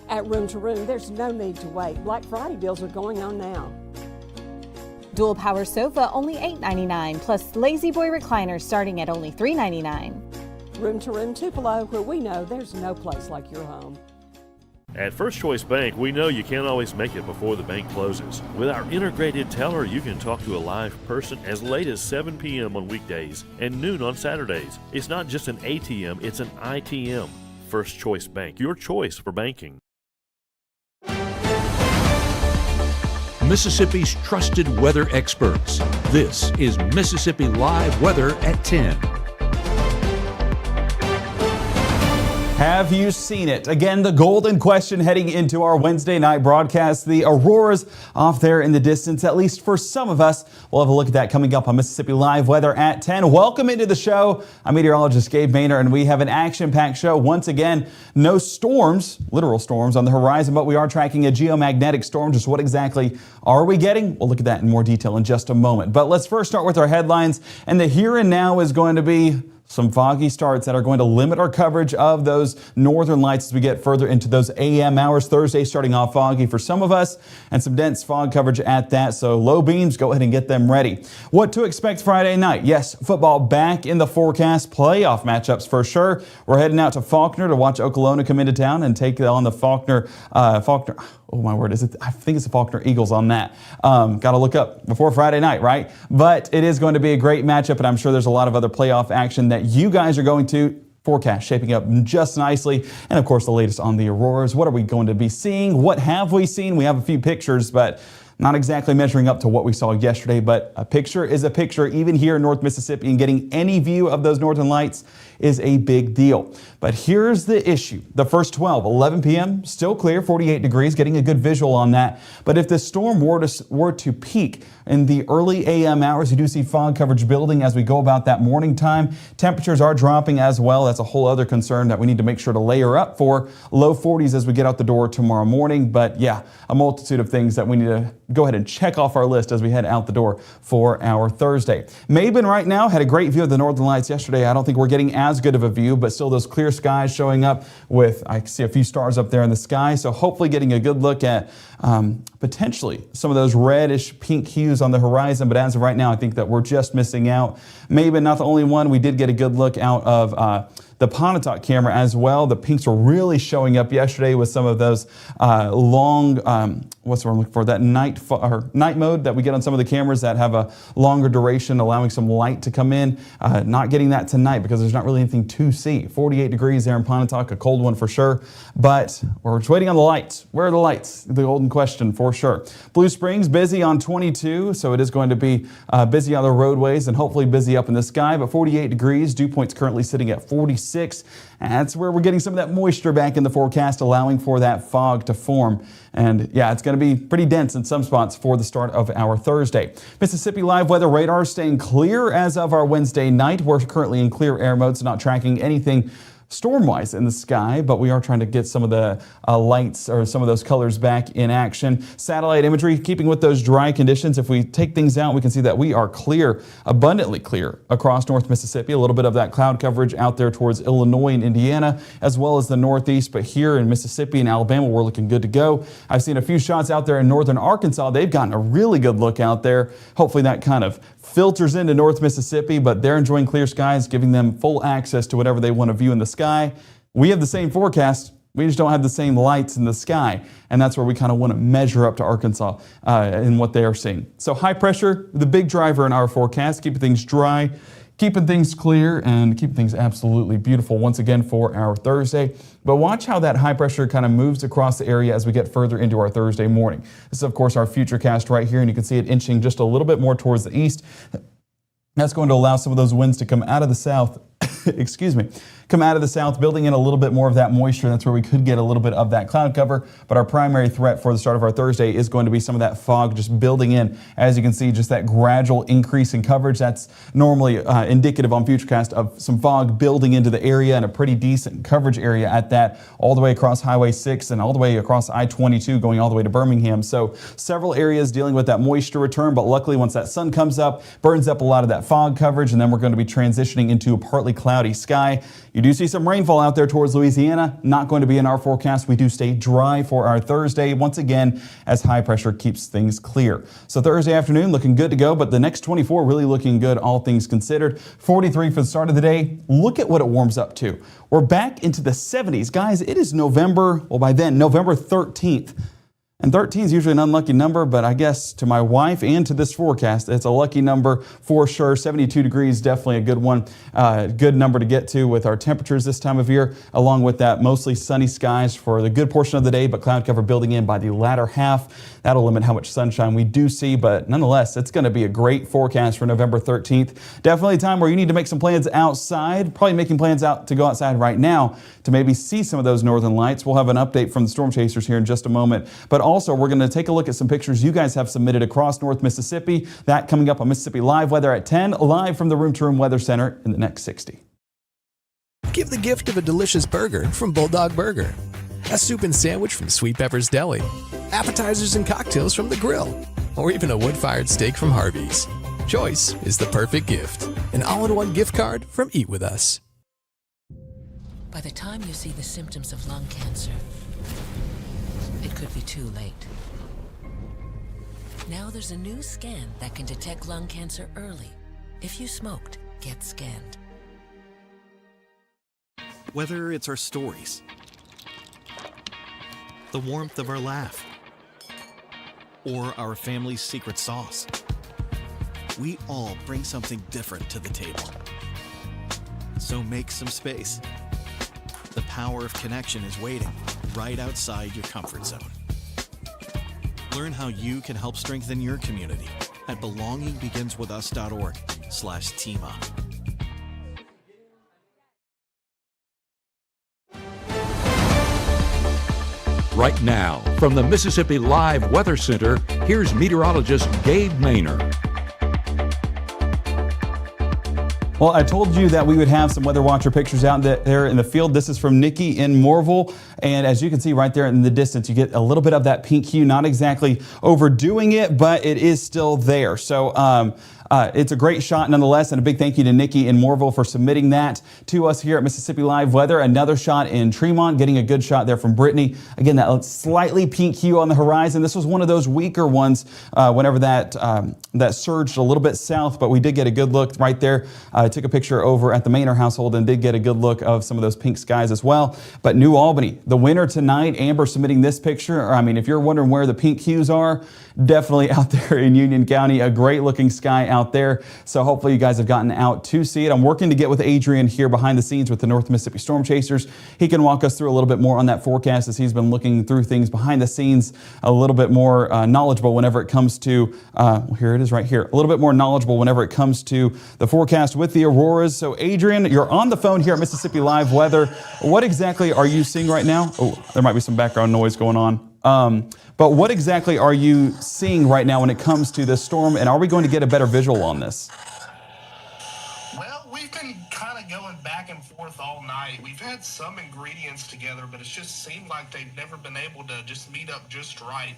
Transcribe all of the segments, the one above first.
At Room to Room, there's no need to wait. Black Friday deals are going on now. Dual power sofa only $8.99, plus Lazy Boy recliner starting at only $3.99. Room to Room Tupelo, where we know there's no place like your home. At First Choice Bank, we know you can't always make it before the bank closes. With our integrated teller, you can talk to a live person as late as 7 p.m. on weekdays and noon on Saturdays. It's not just an ATM, it's an ITM. First Choice Bank, your choice for banking. Mississippi's trusted weather experts. This is Mississippi Live Weather at 10. Have you seen it? Again, the golden question heading into our Wednesday night broadcast, the auroras off there in the distance, at least for some of us. We'll have a look at that coming up on Mississippi Live Weather at 10. Welcome into the show. I'm meteorologist Gabe, and we have an action-packed show. Once again, no storms, literal storms on the horizon, but we are tracking a geomagnetic storm. Just what exactly are we getting? We'll look at that in more detail in just a moment. But let's first start with our headlines. And the here and now is going to be some foggy starts that are going to limit our coverage of those northern lights as we get further into those AM hours. Thursday starting off foggy for some of us and some dense fog coverage at that. So low beams, go ahead and get them ready. What to expect Friday night? Yes, football back in the forecast. Playoff matchups for sure. We're heading out to Faulkner to watch Oklahoma come into town and take on the Faulkner. Oh my word, I think it's the Faulkner Eagles on that. Got to look up before Friday night, right? But it is going to be a great matchup, and I'm sure there's a lot of other playoff action that you guys are going to forecast shaping up just nicely. And of course, the latest on the auroras. What are we going to be seeing? What have we seen? We have a few pictures, but not exactly measuring up to what we saw yesterday, but a picture is a picture. Even here in North Mississippi, and getting any view of those northern lights is a big deal. But here's the issue. The first 11 p.m., still clear, 48 degrees, getting a good visual on that. But if the storm were to peak in the early AM hours, you do see fog coverage building as we go about that morning time. Temperatures are dropping as well. That's a whole other concern that we need to make sure to layer up for. Low 40s as we get out the door tomorrow morning. But yeah, a multitude of things that we need to go ahead and check off our list as we head out the door for our Thursday. Mabin right now had a great view of the northern lights yesterday. I don't think we're getting as good of a view, but still those clear skies showing up with, I see a few stars up there in the sky. So hopefully getting a good look at potentially some of those reddish pink hues on the horizon. But as of right now, I think that we're just missing out. Maybe not the only one. We did get a good look out of the Pontotoc camera as well. The pinks were really showing up yesterday with some of those long, what's the word I'm looking for? That night mode that we get on some of the cameras that have a longer duration, allowing some light to come in. Not getting that tonight because there's not really anything to see. 48 degrees there in Pontotoc, a cold one for sure. But we're just waiting on the lights. Where are the lights? The golden question for sure. Blue Springs busy on 22, so it is going to be busy on the roadways and hopefully busy up in the sky. But 48 degrees, dew point's currently sitting at 46. And that's where we're getting some of that moisture back in the forecast, allowing for that fog to form. And yeah, it's going to be pretty dense in some spots for the start of our Thursday. Mississippi Live Weather radar staying clear as of our Wednesday night. We're currently in clear air mode, so not tracking anything storm-wise in the sky, but we are trying to get some of the lights or some of those colors back in action. Satellite imagery, keeping with those dry conditions. If we take things out, we can see that we are clear, abundantly clear across North Mississippi. A little bit of that cloud coverage out there towards Illinois and Indiana, as well as the Northeast. But here in Mississippi and Alabama, we're looking good to go. I've seen a few shots out there in northern Arkansas. They've gotten a really good look out there. Hopefully that kind of filters into North Mississippi, but they're enjoying clear skies, giving them full access to whatever they want to view in the sky. We have the same forecast. We just don't have the same lights in the sky. And that's where we kind of want to measure up to Arkansas in what they are seeing. So high pressure, the big driver in our forecast, keeping things dry, keeping things clear, and keeping things absolutely beautiful once again for our Thursday. But watch how that high pressure kind of moves across the area as we get further into our Thursday morning. This is, of course, our future cast right here, and you can see it inching just a little bit more towards the east. That's going to allow some of those winds to come out of the south, come out of the south, building in a little bit more of that moisture. That's where we could get a little bit of that cloud cover. But our primary threat for the start of our Thursday is going to be some of that fog just building in. As you can see, just that gradual increase in coverage. That's normally indicative on Futurecast of some fog building into the area, and a pretty decent coverage area at that, all the way across Highway 6 and all the way across I-22 going all the way to Birmingham. So several areas dealing with that moisture return, but luckily once that sun comes up, burns up a lot of that fog coverage, and then we're going to be transitioning into a partly cloudy sky. You do see some rainfall out there towards Louisiana. Not going to be in our forecast. We do stay dry for our Thursday once again as high pressure keeps things clear. So Thursday afternoon looking good to go, but the next 24 really looking good, all things considered. 43 for the start of the day. Look at what it warms up to. We're back into the 70s. Guys, it is November, well by then, November 13th. And 13 is usually an unlucky number, but I guess to my wife and to this forecast, it's a lucky number for sure. 72 degrees, definitely a good one. Good number to get to with our temperatures this time of year, along with that mostly sunny skies for the good portion of the day, but cloud cover building in by the latter half. That'll limit how much sunshine we do see, but nonetheless, it's going to be a great forecast for November 13th. Definitely a time where you need to make some plans outside, probably making plans out to go outside right now to maybe see some of those northern lights. We'll have an update from the storm chasers here in just a moment, but also we're going to take a look at some pictures you guys have submitted across North Mississippi. That coming up on Mississippi Live Weather at 10, live from the Room to Room Weather Center in the next 60. Give the gift of a delicious burger from Bulldog Burger, a soup and sandwich from Sweet Pepper's Deli, appetizers and cocktails from The Grill, or even a wood-fired steak from Harvey's. Choice is the perfect gift. An all-in-one gift card from Eat With Us. By the time you see the symptoms of lung cancer, it could be too late. Now there's a new scan that can detect lung cancer early. If you smoked, get scanned. Whether it's our stories, the warmth of our laugh, or our family's secret sauce, we all bring something different to the table. So make some space. The power of connection is waiting right outside your comfort zone. Learn how you can help strengthen your community at belongingbeginswithus.org/teamup. Right now, from the Mississippi Live Weather Center, here's meteorologist Gabe Maynard. Well, I told you that we would have some weather watcher pictures out there in the field. This is from Nikki in Morville. And as you can see right there in the distance, you get a little bit of that pink hue, not exactly overdoing it, but it is still there. So it's a great shot nonetheless. And a big thank you to Nikki in Morville for submitting that to us here at Mississippi Live Weather. Another shot in Tremont, getting a good shot there from Brittany. Again, that slightly pink hue on the horizon. This was one of those weaker ones whenever that surged a little bit south, but we did get a good look right there. I took a picture over at the Maynard household and did get a good look of some of those pink skies as well. But New Albany, the winter tonight, Amber submitting this picture. I mean, if you're wondering where the pink hues are, definitely out there in Union County, a great looking sky out there. So hopefully you guys have gotten out to see it. I'm working to get with Adrian here behind the scenes with the North Mississippi Storm Chasers. He can walk us through a little bit more on that forecast as he's been looking through things behind the scenes, a little bit more knowledgeable whenever it comes to, here it is right here, a little bit more knowledgeable whenever it comes to the forecast with the Auroras. So Adrian, you're on the phone here at Mississippi Live Weather. What exactly are you seeing right now? Oh, there might be some background noise going on. But what exactly are you seeing right now when it comes to this storm, and are we going to get a better visual on this? Well, we've been kind of going back and forth all night. We've had some ingredients together, but it's just seemed like they've never been able to just meet up just right.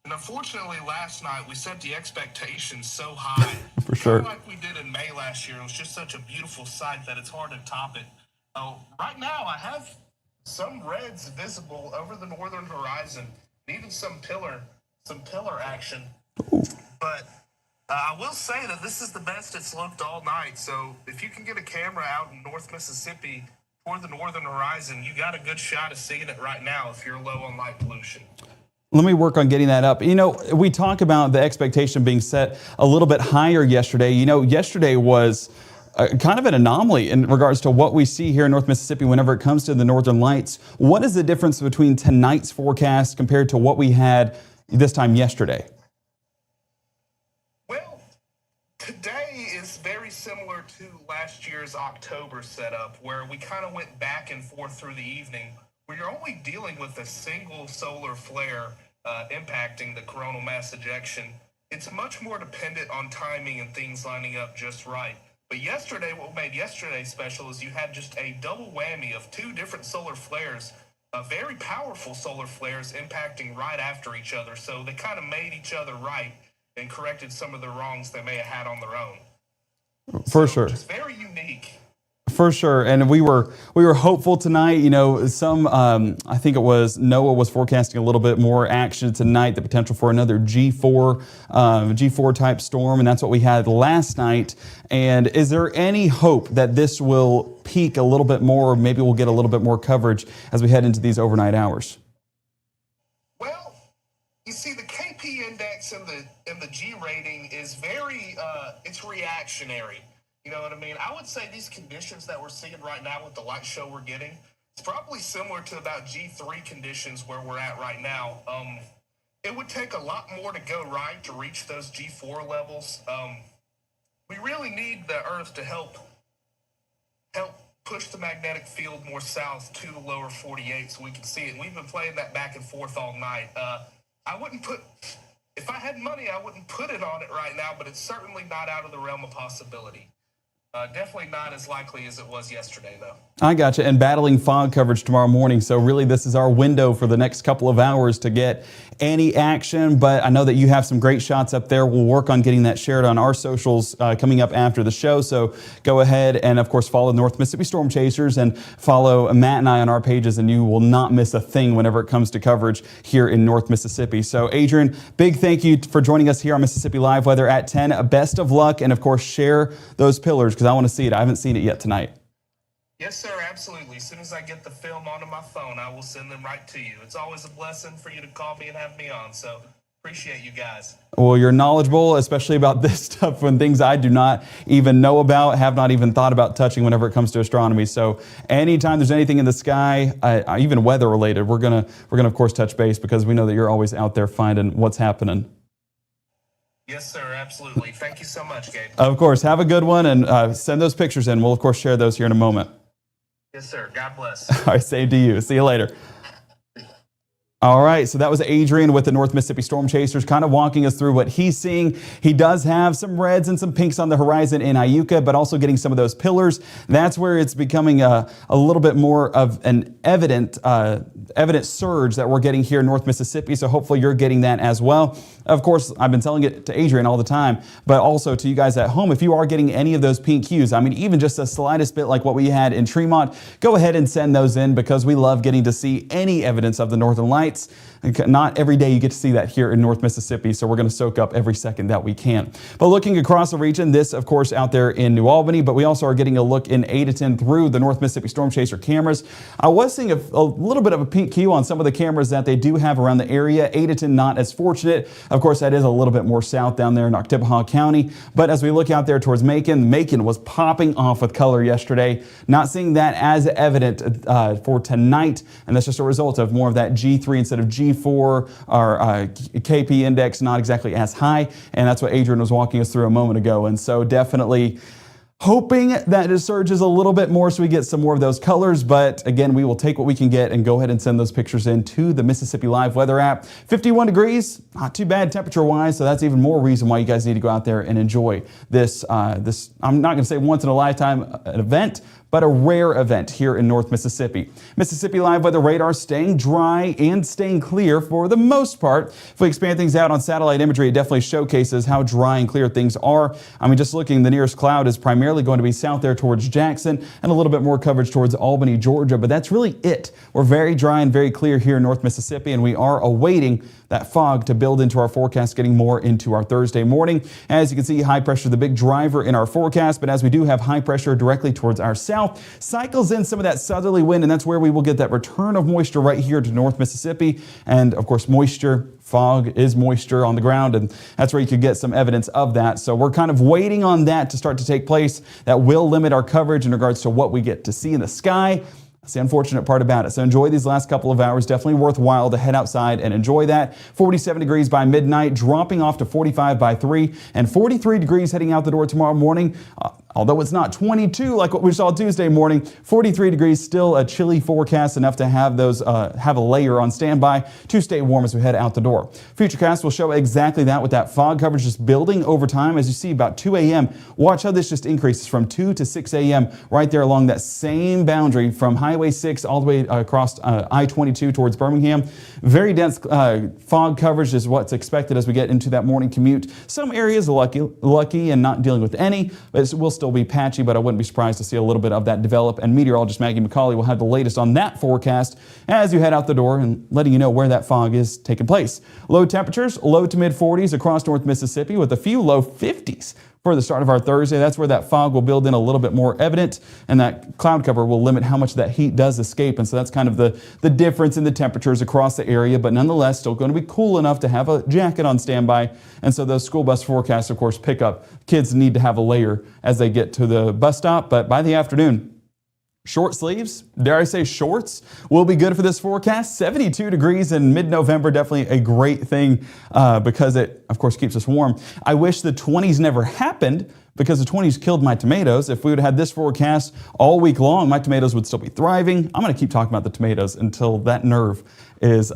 And unfortunately, last night we set the expectations so high. For sure. Kind of like we did in May last year. It was just such a beautiful sight that it's hard to top it. Right now, I have some reds visible over the northern horizon, and even some pillar action. Ooh. But I will say that this is the best it's looked all night. So if you can get a camera out in North Mississippi toward the northern horizon, you got a good shot of seeing it right now if you're low on light pollution. Let me work on getting that up. You know, we talk about the expectation being set a little bit higher yesterday. You know, yesterday was kind of an anomaly in regards to what we see here in North Mississippi whenever it comes to the northern lights. What is the difference between tonight's forecast compared to what we had this time yesterday? Well, today is very similar to last year's October setup, where we kind of went back and forth through the evening, where you're only dealing with a single solar flare impacting the coronal mass ejection. It's much more dependent on timing and things lining up just right. But yesterday, what made yesterday special is you had just a double whammy of two different solar flares, very powerful solar flares impacting right after each other. So they kind of made each other right and corrected some of the wrongs they may have had on their own. For sure. It's very unique. For sure, and we were hopeful tonight. You know, I think it was NOAA was forecasting a little bit more action tonight, the potential for another G4 type storm, and that's what we had last night. And is there any hope that this will peak a little bit more, or maybe we'll get a little bit more coverage as we head into these overnight hours? Well, you see, the KP index and the G rating is very it's reactionary. You know what I mean? I would say these conditions that we're seeing right now with the light show we're getting, it's probably similar to about G3 conditions where we're at right now. It would take a lot more to go right to reach those G4 levels. We really need the Earth to help push the magnetic field more south to the lower 48 so we can see it. And we've been playing that back and forth all night. If I had money, I wouldn't put it on it right now, but it's certainly not out of the realm of possibility. Definitely not as likely as it was yesterday, though. I got you. And battling fog coverage tomorrow morning. So really, this is our window for the next couple of hours to get any action. But I know that you have some great shots up there. We'll work on getting that shared on our socials coming up after the show. So go ahead and, of course, follow North Mississippi Storm Chasers and follow Matt and I on our pages, and you will not miss a thing whenever it comes to coverage here in North Mississippi. So, Adrian, big thank you for joining us here on Mississippi Live Weather at 10. Best of luck, and, of course, share those pillars because I want to see it. I haven't seen it yet tonight. Yes, sir, absolutely. As soon as I get the film onto my phone, I will send them right to you. It's always a blessing for you to call me and have me on, so appreciate you guys. Well, you're knowledgeable, especially about this stuff when things I do not even know about, have not even thought about touching whenever it comes to astronomy. So anytime there's anything in the sky, even weather related, we're gonna of course touch base because we know that you're always out there finding what's happening. Yes, sir, absolutely. Thank you so much, Gabe. Of course, have a good one and send those pictures in. We'll of course share those here in a moment. Yes, sir. God bless. All right, same to you. See you later. All right, so that was Adrian with the North Mississippi Storm Chasers kind of walking us through what he's seeing. He does have some reds and some pinks on the horizon in Iuka, but also getting some of those pillars. That's where it's becoming a little bit more of an evident surge that we're getting here in North Mississippi, so hopefully you're getting that as well. Of course, I've been telling it to Adrian all the time, but also to you guys at home, if you are getting any of those pink hues, I mean, even just the slightest bit like what we had in Tremont, go ahead and send those in because we love getting to see any evidence of the Northern Lights. Not every day you get to see that here in North Mississippi, so we're going to soak up every second that we can. But looking across the region, this, of course, out there in New Albany, but we also are getting a look in 8 to 10 through the North Mississippi Storm Chaser cameras. I was seeing a little bit of a pink hue on some of the cameras that they do have around the area. 8 to 10 not as fortunate. Of course, that is a little bit more south down there in Oktibbeha County. But as we look out there towards Macon was popping off with color yesterday. Not seeing that as evident for tonight, and that's just a result of more of that G3 instead of G4. Our KP index not exactly as high, and that's what Adrian was walking us through a moment ago. And so definitely hoping that it surges a little bit more so we get some more of those colors. But again, we will take what we can get and go ahead and send those pictures in to the Mississippi Live Weather app. 51 degrees, not too bad temperature-wise, so that's even more reason why you guys need to go out there and enjoy this, I'm not going to say once in a lifetime event, but a rare event here in North Mississippi. Mississippi Live Weather radar staying dry and staying clear for the most part. If we expand things out on satellite imagery, it definitely showcases how dry and clear things are. I mean, just looking, the nearest cloud is primarily going to be south there towards Jackson and a little bit more coverage towards Albany, Georgia, but that's really it. We're very dry and very clear here in North Mississippi, and we are awaiting that fog to build into our forecast, getting more into our Thursday morning. As you can see, high pressure, the big driver in our forecast, but as we do have high pressure directly towards our south, cycles in some of that southerly wind, and that's where we will get that return of moisture right here to North Mississippi. And of course, moisture, fog is moisture on the ground, and that's where you could get some evidence of that. So we're kind of waiting on that to start to take place. That will limit our coverage in regards to what we get to see in the sky. That's the unfortunate part about it. So enjoy these last couple of hours. Definitely worthwhile to head outside and enjoy that. 47 degrees by midnight, dropping off to 45 by 3, and 43 degrees heading out the door tomorrow morning. Although it's not 22 like what we saw Tuesday morning, 43 degrees, still a chilly forecast, enough to have those have a layer on standby to stay warm as we head out the door. Futurecast will show exactly that with that fog coverage just building over time. As you see, about 2 a.m., watch how this just increases from 2 to 6 a.m. right there along that same boundary from Highway 6 all the way across I-22 towards Birmingham. Very dense fog coverage is what's expected as we get into that morning commute. Some areas are lucky and not dealing with any, but we'll still still be patchy, but I wouldn't be surprised to see a little bit of that develop. And meteorologist Maggie McCauley will have the latest on that forecast as you head out the door and letting you know where that fog is taking place. Low temperatures, low to mid 40s across North Mississippi with a few low 50s. For the start of our Thursday, that's where that fog will build in a little bit more evident, and that cloud cover will limit how much that heat does escape. And so that's kind of the difference in the temperatures across the area, but nonetheless still going to be cool enough to have a jacket on standby. And so those school bus forecasts, of course, pick up. Kids need to have a layer as they get to the bus stop, but by the afternoon, short sleeves, dare I say shorts, will be good for this forecast. 72 degrees in mid-November, definitely a great thing because it, of course, keeps us warm. I wish the 20s never happened because the 20s killed my tomatoes. If we would have had this forecast all week long, my tomatoes would still be thriving. I'm going to keep talking about the tomatoes until that nerve is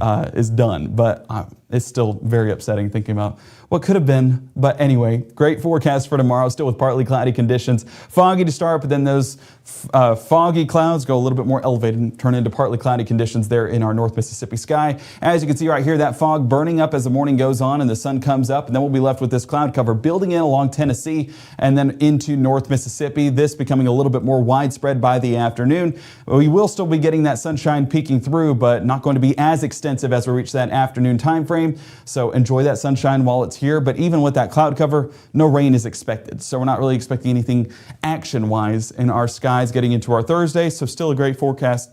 done, but it's still very upsetting thinking about what could have been. But anyway, great forecast for tomorrow, still with partly cloudy conditions. Foggy to start, but then those foggy clouds go a little bit more elevated and turn into partly cloudy conditions there in our North Mississippi sky. As you can see right here, that fog burning up as the morning goes on and the sun comes up, and then we'll be left with this cloud cover building in along Tennessee and then into North Mississippi, this becoming a little bit more widespread by the afternoon. We will still be getting that sunshine peeking through, but not going to be as extensive as we reach that afternoon time frame. So enjoy that sunshine while it's here, but even with that cloud cover, no rain is expected. So we're not really expecting anything action-wise in our skies getting into our Thursday, so still a great forecast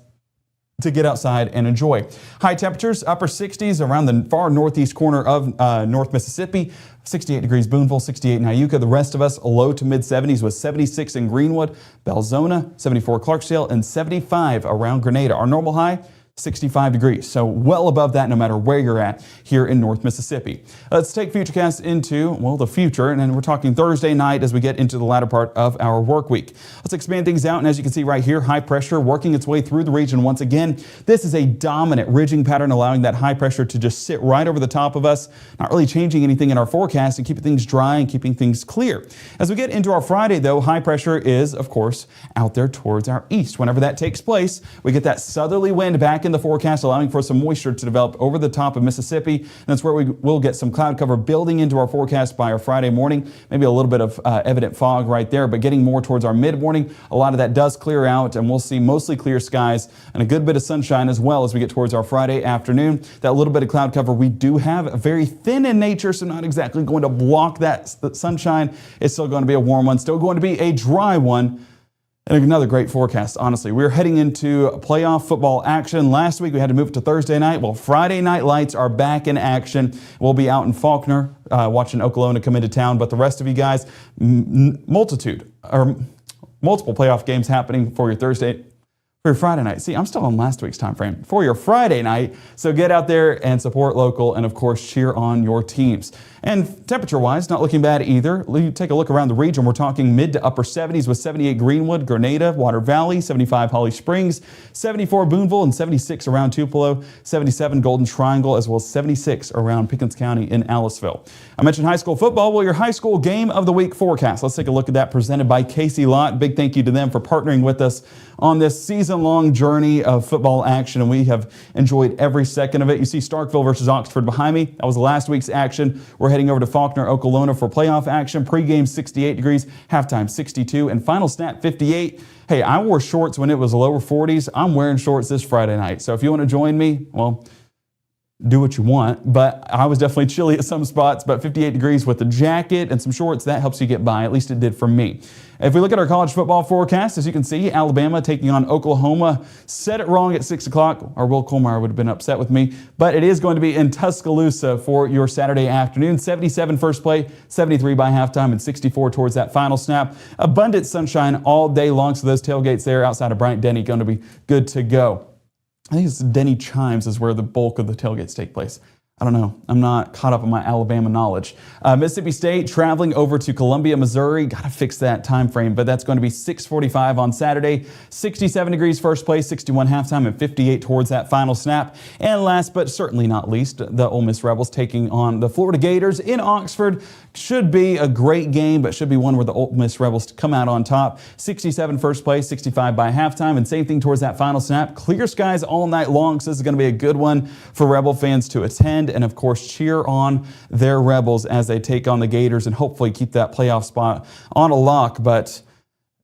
to get outside and enjoy. High temperatures, upper 60s around the far northeast corner of North Mississippi. 68 degrees Boonville, 68 in Iuka. The rest of us low to mid 70s with 76 in Greenwood, Belzona, 74 Clarksdale, and 75 around Grenada. Our normal high, 65 degrees, so well above that no matter where you're at here in North Mississippi. Let's take Futurecast into, well, the future, and then we're talking Thursday night as we get into the latter part of our work week. Let's expand things out, and as you can see right here, high pressure working its way through the region once again. This is a dominant ridging pattern, allowing that high pressure to just sit right over the top of us, not really changing anything in our forecast and keeping things dry and keeping things clear. As we get into our Friday, though, high pressure is, of course, out there towards our east. Whenever that takes place, we get that southerly wind back in the forecast, allowing for some moisture to develop over the top of Mississippi. And that's where we will get some cloud cover building into our forecast by our Friday morning. Maybe a little bit of evident fog right there, but getting more towards our mid-morning. A lot of that does clear out, and we'll see mostly clear skies and a good bit of sunshine as well as we get towards our Friday afternoon. That little bit of cloud cover we do have, very thin in nature, so not exactly going to block that sunshine. It's still going to be a warm one, still going to be a dry one. And another great forecast, honestly. We're heading into playoff football action. Last week we had to move it to Thursday night. Well, Friday night lights are back in action. We'll be out in Faulkner watching Oklahoma come into town. But the rest of you guys, multiple playoff games happening for your Thursday. For your Friday night. See, I'm still on last week's time frame. For your Friday night, so get out there and support local and, of course, cheer on your teams. And temperature-wise, not looking bad either. You take a look around the region. We're talking mid to upper 70s with 78 Greenwood, Grenada, Water Valley, 75 Holly Springs, 74 Boonville, and 76 around Tupelo, 77 Golden Triangle, as well as 76 around Pickens County in Aliceville. I mentioned high school football. Well, your high school game of the week forecast. Let's take a look at that, presented by Casey Lott. Big thank you to them for partnering with us on this season-long journey of football action, and we have enjoyed every second of it. You see Starkville versus Oxford behind me. That was last week's action. We're heading over to Faulkner, Oklahoma for playoff action. Pre-game 68 degrees, halftime 62, and final snap 58. Hey, I wore shorts when it was lower 40s. I'm wearing shorts this Friday night. So if you want to join me, well, do what you want, but I was definitely chilly at some spots, but 58 degrees with a jacket and some shorts, that helps you get by. At least it did for me. If we look at our college football forecast, as you can see, Alabama taking on Oklahoma. Said it wrong at 6 o'clock, or Will Colmeyer would have been upset with me, but it is going to be in Tuscaloosa for your Saturday afternoon. 77 first play, 73 by halftime, and 64 towards that final snap. Abundant sunshine all day long, so those tailgates there outside of Bryant-Denny going to be good to go. I think it's Denny Chimes is where the bulk of the tailgates take place. I don't know. I'm not caught up on my Alabama knowledge. Mississippi State traveling over to Columbia, Missouri. Got to fix that time frame, but that's going to be 6:45 on Saturday. 67 degrees first place, 61 halftime, and 58 towards that final snap. And last but certainly not least, the Ole Miss Rebels taking on the Florida Gators in Oxford. Should be a great game, but should be one where the Ole Miss Rebels come out on top. 67 first place, 65 by halftime, and same thing towards that final snap. Clear skies all night long, so this is going to be a good one for Rebel fans to attend. And of course, cheer on their Rebels as they take on the Gators and hopefully keep that playoff spot on a lock. But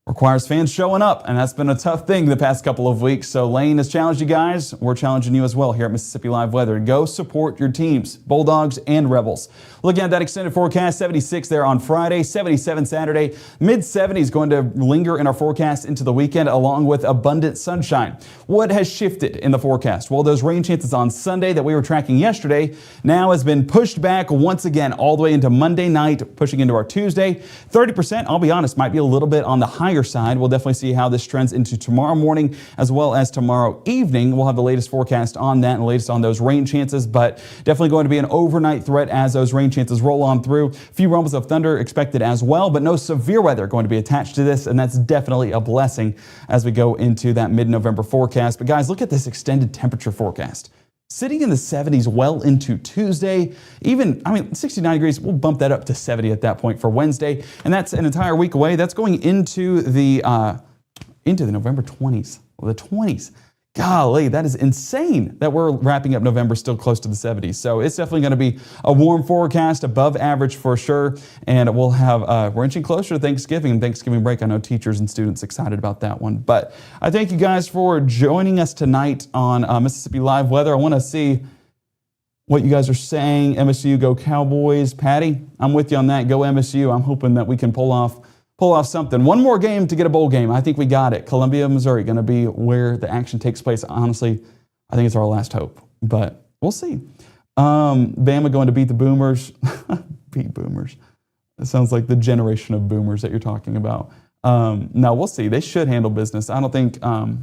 requires fans showing up, and that's been a tough thing the past couple of weeks. So Lane has challenged you guys. We're challenging you as well here at Mississippi Live Weather. Go support your teams, Bulldogs and Rebels. Looking at that extended forecast, 76 there on Friday, 77 Saturday, mid-70s going to linger in our forecast into the weekend, along with abundant sunshine. What has shifted in the forecast? Well, those rain chances on Sunday that we were tracking yesterday now has been pushed back once again all the way into Monday night, pushing into our Tuesday. 30%, I'll be honest, might be a little bit on the higher side. We'll definitely see how this trends into tomorrow morning as well as tomorrow evening. We'll have the latest forecast on that and the latest on those rain chances, but definitely going to be an overnight threat as those rain chances roll on through. A few rumbles of thunder expected as well, but no severe weather going to be attached to this, and that's definitely a blessing as we go into that mid-November forecast. But guys, look at this extended temperature forecast. Sitting in the 70s well into Tuesday, even, 69 degrees, we'll bump that up to 70 at that point for Wednesday. And that's an entire week away. That's going into the November 20s, or the 20s. Golly, that is insane that we're wrapping up November still close to the 70s. So it's definitely going to be a warm forecast, above average for sure. And we'll have, we're inching closer to Thanksgiving and Thanksgiving break. I know teachers and students excited about that one. But I thank you guys for joining us tonight on Mississippi Live Weather. I want to see what you guys are saying. MSU, go Cowboys. Patty, I'm with you on that. Go MSU. I'm hoping that we can pull off something. One more game to get a bowl game. I think we got it. Columbia, Missouri, going to be where the action takes place. Honestly, I think it's our last hope, but we'll see. Bama going to beat the Boomers. Beat Boomers. It sounds like the generation of Boomers that you're talking about. No, we'll see. They should handle business. I don't think, I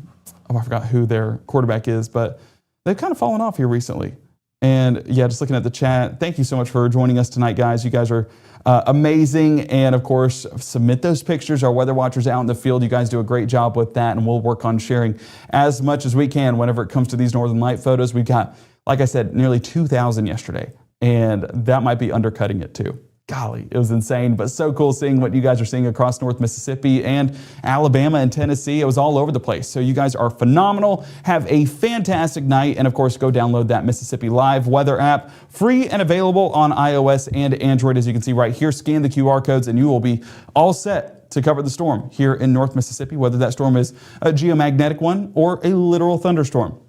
forgot who their quarterback is, but they've kind of fallen off here recently. And yeah, just looking at the chat, thank you so much for joining us tonight, guys. You guys are amazing. And of course, submit those pictures. Our weather watchers out in the field, you guys do a great job with that. And we'll work on sharing as much as we can whenever it comes to these Northern Light photos. We've got, like I said, nearly 2,000 yesterday. And that might be undercutting it too. Golly, it was insane, but so cool seeing what you guys are seeing across North Mississippi and Alabama and Tennessee. It was all over the place. So you guys are phenomenal. Have a fantastic night. And of course, go download that Mississippi Live Weather app, free and available on iOS and Android. As you can see right here, scan the QR codes and you will be all set to cover the storm here in North Mississippi, whether that storm is a geomagnetic one or a literal thunderstorm.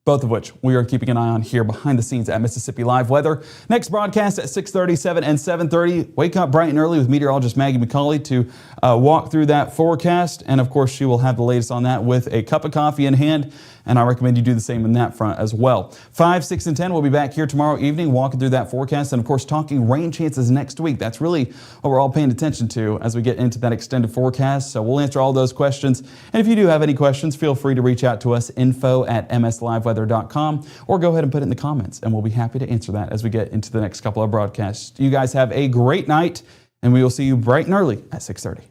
Both of which we are keeping an eye on here behind the scenes at Mississippi Live Weather. Next broadcast at 6:37 and 7:30. Wake up bright and early with meteorologist Maggie McCauley to walk through that forecast. And of course, she will have the latest on that with a cup of coffee in hand. And I recommend you do the same in that front as well. 5, 6, and 10, we'll be back here tomorrow evening walking through that forecast. And of course, talking rain chances next week. That's really what we're all paying attention to as we get into that extended forecast. So we'll answer all those questions. And if you do have any questions, feel free to reach out to us, info@msliveweather.com, or go ahead and put it in the comments. And we'll be happy to answer that as we get into the next couple of broadcasts. You guys have a great night, and we will see you bright and early at 6:30.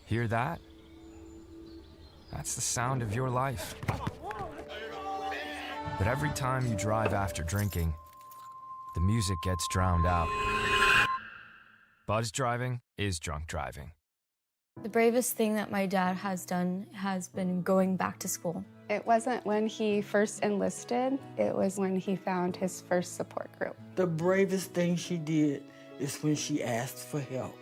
Hear that? That's the sound of your life. But every time you drive after drinking, the music gets drowned out. Buzz driving is drunk driving. The bravest thing that my dad has done has been going back to school. It wasn't when he first enlisted, it was when he found his first support group. The bravest thing she did is when she asked for help.